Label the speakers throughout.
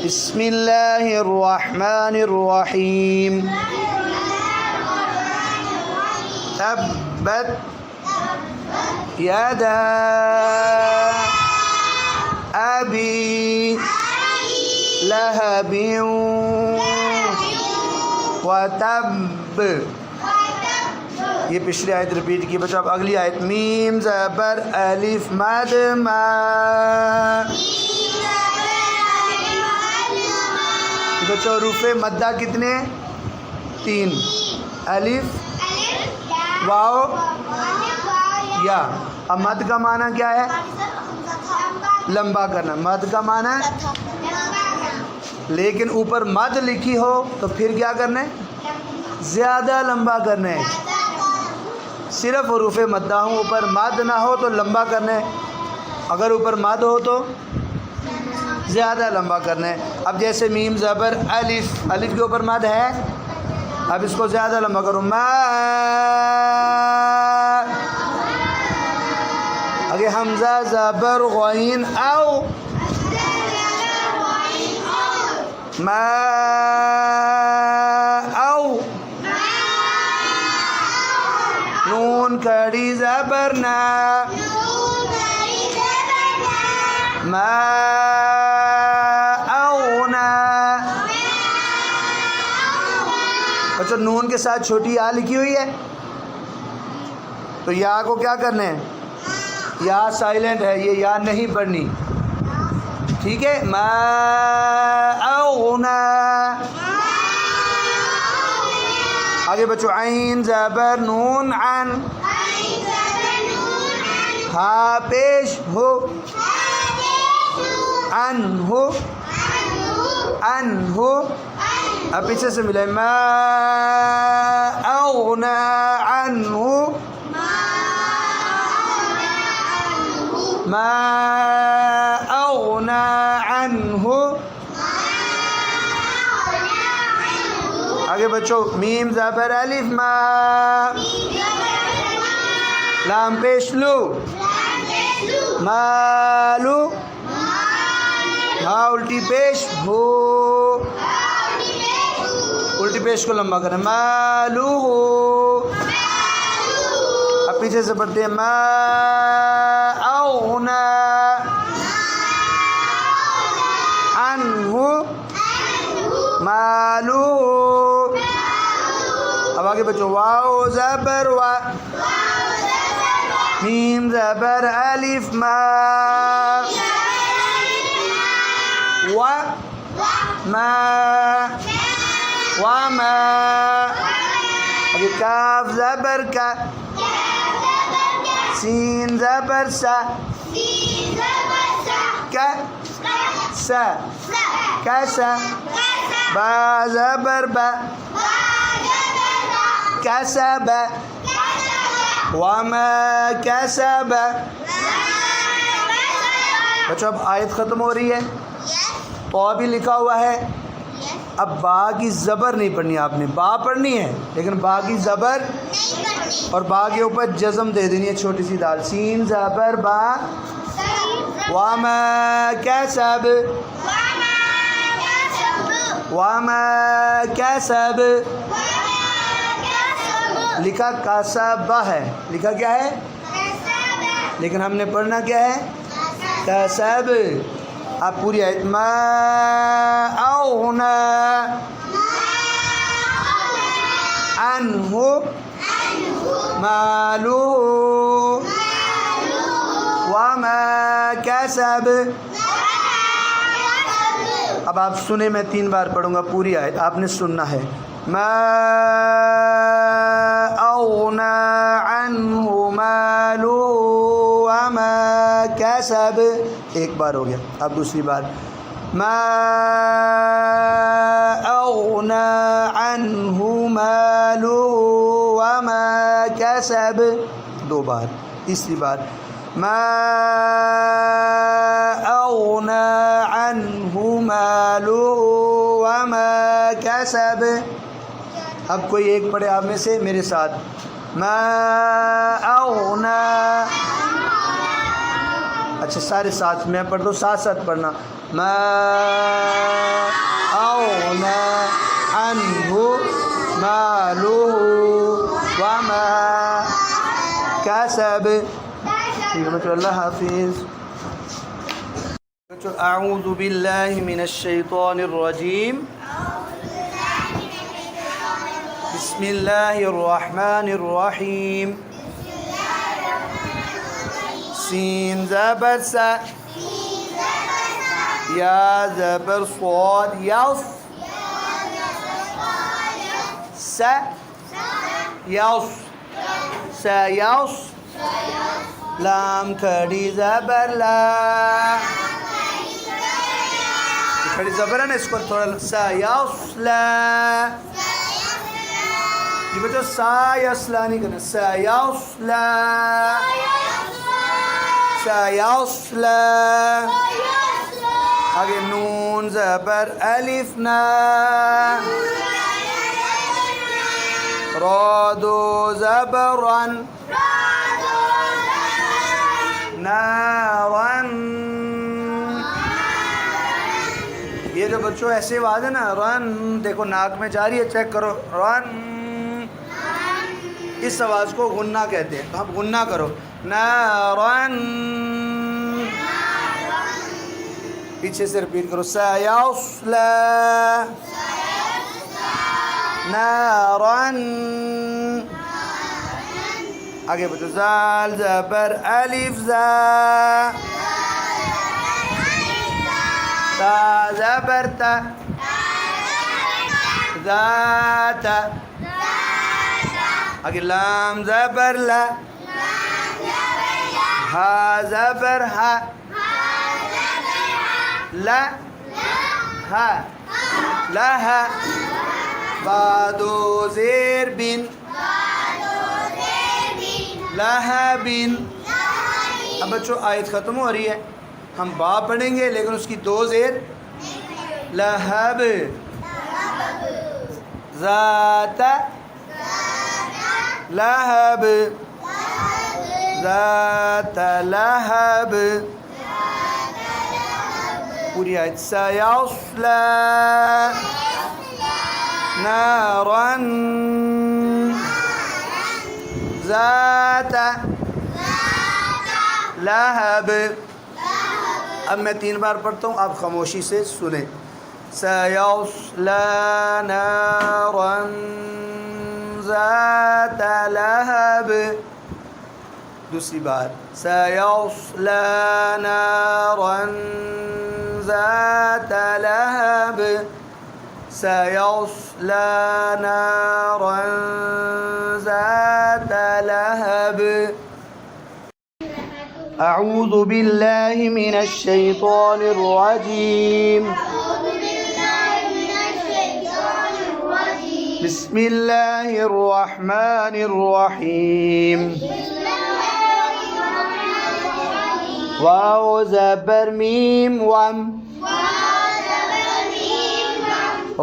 Speaker 1: بسم اللہ الرحمن الرحیم تبت یدا ابی لہب وتب. یہ پچھلی آیت ریپیٹ کی بچوں. اب اگلی آیت میم زبر الف مد ما. بچوں حروف مدہ کتنے؟ 3. الف واو یا. اب مد کا معنی کیا ہے؟ لمبا کرنا. مد کا معنی لیکن اوپر مد لکھی ہو تو پھر کیا کرنا ہے؟ زیادہ لمبا کرنا ہے. صرف حروف مدہ ہوں اوپر مد نہ ہو تو لمبا کرنا ہے. اگر اوپر مد ہو تو زیادہ لمبا کرنا ہے. اب جیسے میم زبر الف. الف کے اوپر مد ہے. اب اس کو زیادہ لمبا کرو. ما. آگے حمزہ زبر غین او. ما او. نون کڑی زبر نا. ما او نا. اچھا نون کے ساتھ چھوٹی یا لکھی ہوئی ہے تو یا کو کیا کرنا ہے؟ یا سائلنٹ ہے, یہ یا نہیں پڑھنی. ٹھیک ہے. ما او نا. آگے بچو عین زبر نون عن. ہا پیش ہو. ان ہو. ان ہو. اب پیچھے سے ملے. ما اغنا عنہ. ما اغنا عنہ. آگے بچو میم زبر الف ما. لام پیش لو. مالو. ہاں الٹی پیش ہو. الٹی پیش کو لمبا کریں. مالو ہو. اب پیچھے سے پڑھتے ہیں. ما اغنا عنہ مالو. اب آگے بچو واو زبر وا. میم زبر الف ما. و ما وما. ابھی کاف زبر کا. سین زبر سا. کا سا. کیسا. با زبر با. کسب. وما کسب. بچوں اب آیت ختم ہو رہی ہے. تو بھی لکھا ہوا ہے. اب با کی زبر نہیں پڑھنی آپ نے. با پڑھنی ہے لیکن با کی زبر اور با کے اوپر جزم دے دینی ہے چھوٹی سی دال. سین زبر با. وما کسب. وما کسب. لکھا کسب ہے. لکھا کیا ہے؟ لیکن ہم نے پڑھنا کیا ہے؟ کسب. اب پوری آیت. ما اغنا عنہ مالہ وما کسب. اب آپ سنیں, میں 3 بار پڑھوں گا پوری آیت, آپ نے سننا ہے. ما اغنا عنہ مالہ وما کسب. ایک بار ہو گیا. اب دوسری بار. ما اغنا عنہ مالہ وما کسب. 2 بار. تیسری بار. ما اغنا عنہ مالہ وما کسب. اب کوئی ایک پڑھے آپ میں سے میرے ساتھ. ما اغنا. اچھا سارے ساتھ میں پڑھ دو, ساتھ ساتھ پڑھنا. ما ٹھیک ہے بچوں، اللہ حافظ. بچوں اعوذ باللہ من الشیطان الرجیم. بسم اللہ الرحمن الرحیم. سین زبر سا، یا زبر صاد یاس، س یاس سیاس. لام کھڑی زبر لا، کھڑی زبر ہے نا، اس کو تھوڑا سیاس لا. یہ بچوں سا یسلا نہیں کرنا، سیاس لا سیاس لا. آگے نون زبر الف نا، را دو زبر رن، نارن. یہ جو بچوں ایسے آواز ہے نا، رن، دیکھو ناک میں جاری ہے، چیک کرو، رن. اس آواز کو غنہ کہتے ہیں، تو آپ غنہ کرو، نارن. پیچھے سے رپیٹ کرو، سیصلا نارن. آگے بچو زال زبر الف زا، تا زبر تا، ذات. آگے لام زبر لا، ہا زبر ہا، لا ہا لہا. بادو زیر بن، لہبن. اب بچوں آیت ختم ہو رہی ہے، ہم با پڑھیں گے لیکن اس کی دو زیر، لہب ذات لہب ذات لہب. پوری آیت سیصلا نارن ذات لہب. اب میں 3 بار پڑھتا ہوں، آپ خاموشی سے سنیں. سیصلا نارن ذات لہب. دوسری بار، سیصلا نارن ذات لہب. سيصلى نارا ذات لهب. أعوذ بالله من الشيطان الرجيم. بسم الله الرحمن الرحيم. واو زبر ميم وم،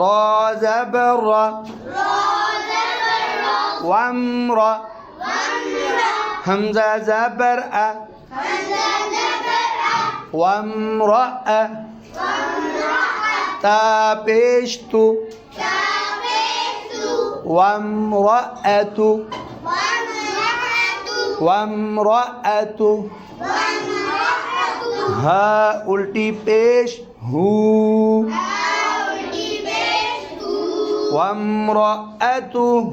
Speaker 1: را زبر را، وم را. حمزة زبر أ، وم را أ. تا پیش تو، وم را أتو، وم را أتو. ہا الٹی پیش ہو، وامرأته.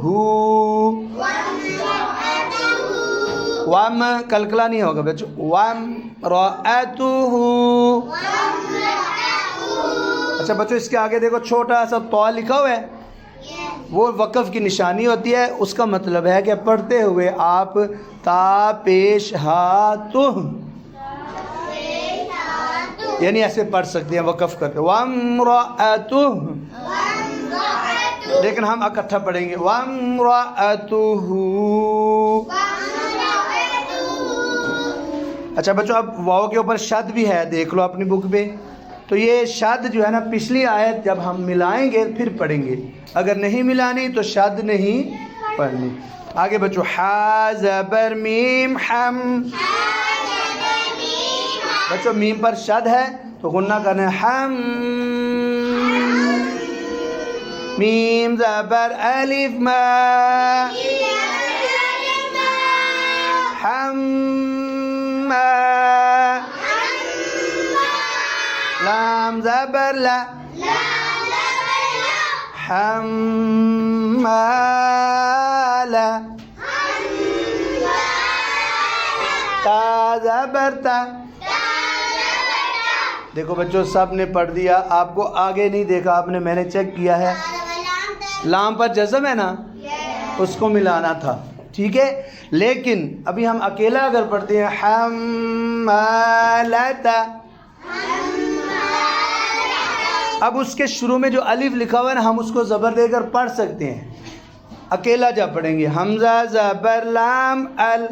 Speaker 1: وام کلکلا نہیں ہوگا بچوں، وامرأته. اچھا بچوں اس کے آگے دیکھو چھوٹا سا تو لکھا ہوا ہے، وہ وقف کی نشانی ہوتی ہے. اس کا مطلب ہے کہ پڑھتے ہوئے آپ تا پیش ہاتھ، یعنی ایسے پڑھ سکتے ہیں وقف کرتے، وامرأته. لیکن ہم اکٹھا پڑھیں گے، وامرأته. اچھا بچوں اب واو کے اوپر شد بھی ہے، دیکھ لو اپنی بک پہ. تو یہ شد جو ہے نا، پچھلی آیت جب ہم ملائیں گے پھر پڑھیں گے، اگر نہیں ملانی تو شد نہیں پڑھنی. آگے بچوں حا زبر میم حم. بچوں میم پر شد ہے تو غنہ کرنا ہے، حم. میم زبر الف ما، حم لام زبر لا حمالة تا زبر تا. دیکھو بچوں سب نے پڑھ دیا, آپ کو آگے نہیں دیکھا آپ نے, میں نے چیک کیا ہے. لام پر جزم ہے نا, اس کو ملانا تھا, ٹھیک ہے. لیکن ابھی ہم اکیلا اگر پڑھتے ہیں حمالتا, اب اس کے شروع میں جو الف لکھا ہوا ہے نا, ہم اس کو زبر دے کر پڑھ سکتے ہیں. اکیلا جب پڑھیں گے حمزہ زبر لام ال,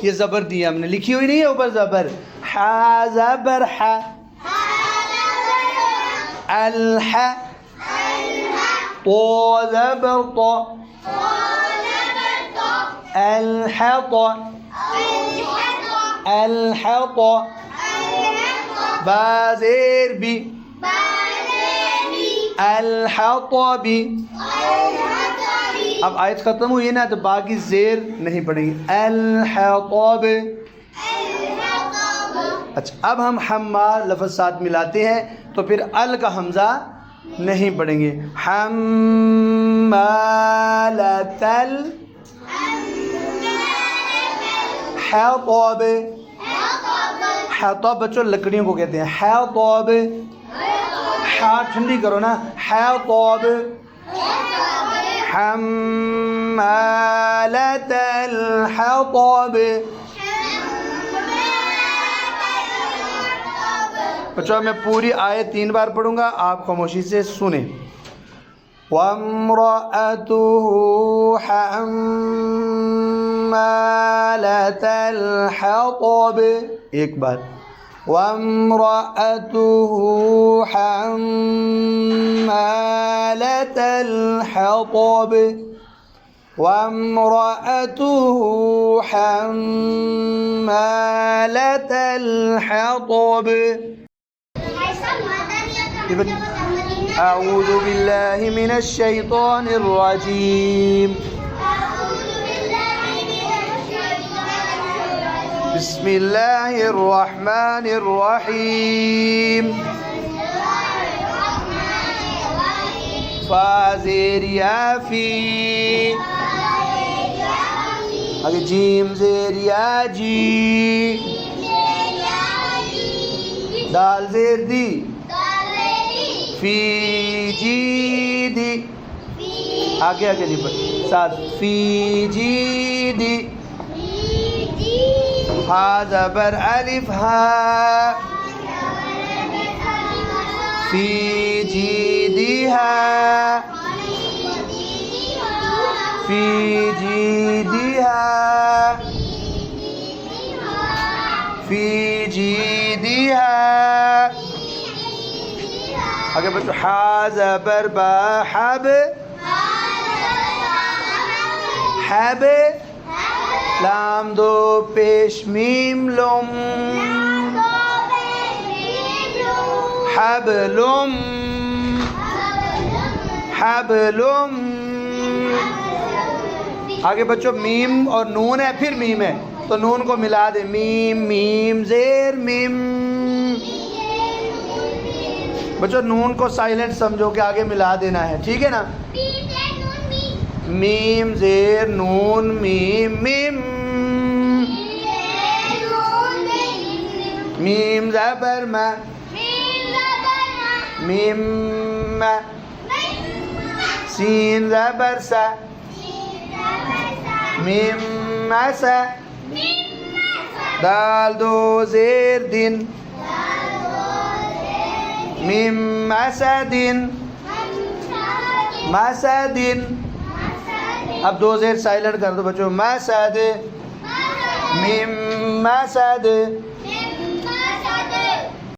Speaker 1: یہ زبر دی ہم نے, لکھی ہوئی نہیں ہے اوپر زبر. حا زبر حا, الح, طو زبر طو, الحط, الحط, با زیر بی, الحطب. اب آیت ختم ہوئی نا تو باقی زیر نہیں پڑھیں گے, الحطب. اچھا اب ہم حمال لفظ ساتھ ملاتے ہیں تو پھر ال کا حمزہ نہیں پڑھیں گے. حمالۃ الحطب, حطب بچوں لکڑیوں کو کہتے ہیں. حطب, ہاں ٹھنڈی کرو نا, حطب. حمالۃ الحطب. بچوں میں پوری آیت 3 بار پڑھوں گا, آپ خاموشی سے سنیں. وَامْرَأَتُهُ حَمَّالَةَ الْحَطَبِ, ایک بار. وَامْرَأَتُهُ حَمَّالَةَ الْحَطَبِ, وَامْرَأَتُهُ حَمَّالَةَ الْحَطَبِ. أعوذ بالله من الشيطان الرجيم. بسم الله الرحمن الرحيم. فا زیر یا فی, آگے جیم زیر یا جی, دال زیر دی, فی جی دی, آگے آگے نہیں پڑھ, ساتھ فی جی دی. ہا زبر الف ہا, فی جی دی ہا, فی جی دی ہا, فی جی دی ہا. آگے بچو حا زبر با حب, حب, لام دو پیش میم لم, حبلم, حبلم. آگے بچوں میم اور نون ہے پھر میم ہے تو نون کو ملا دے, میم میم زیر میم. بچوں نون کو سائلنٹ سمجھو کہ آگے ملا دینا ہے, ٹھیک ہے نا. میم زیر نون میم میم, میم زبر ما, میم ما, سین زبر سا, میم مسا, دال دو زیر دن, میم مسدن, مسدن. اب دو زیر سائلنٹ کر دو بچوں, مسد, میم مسد,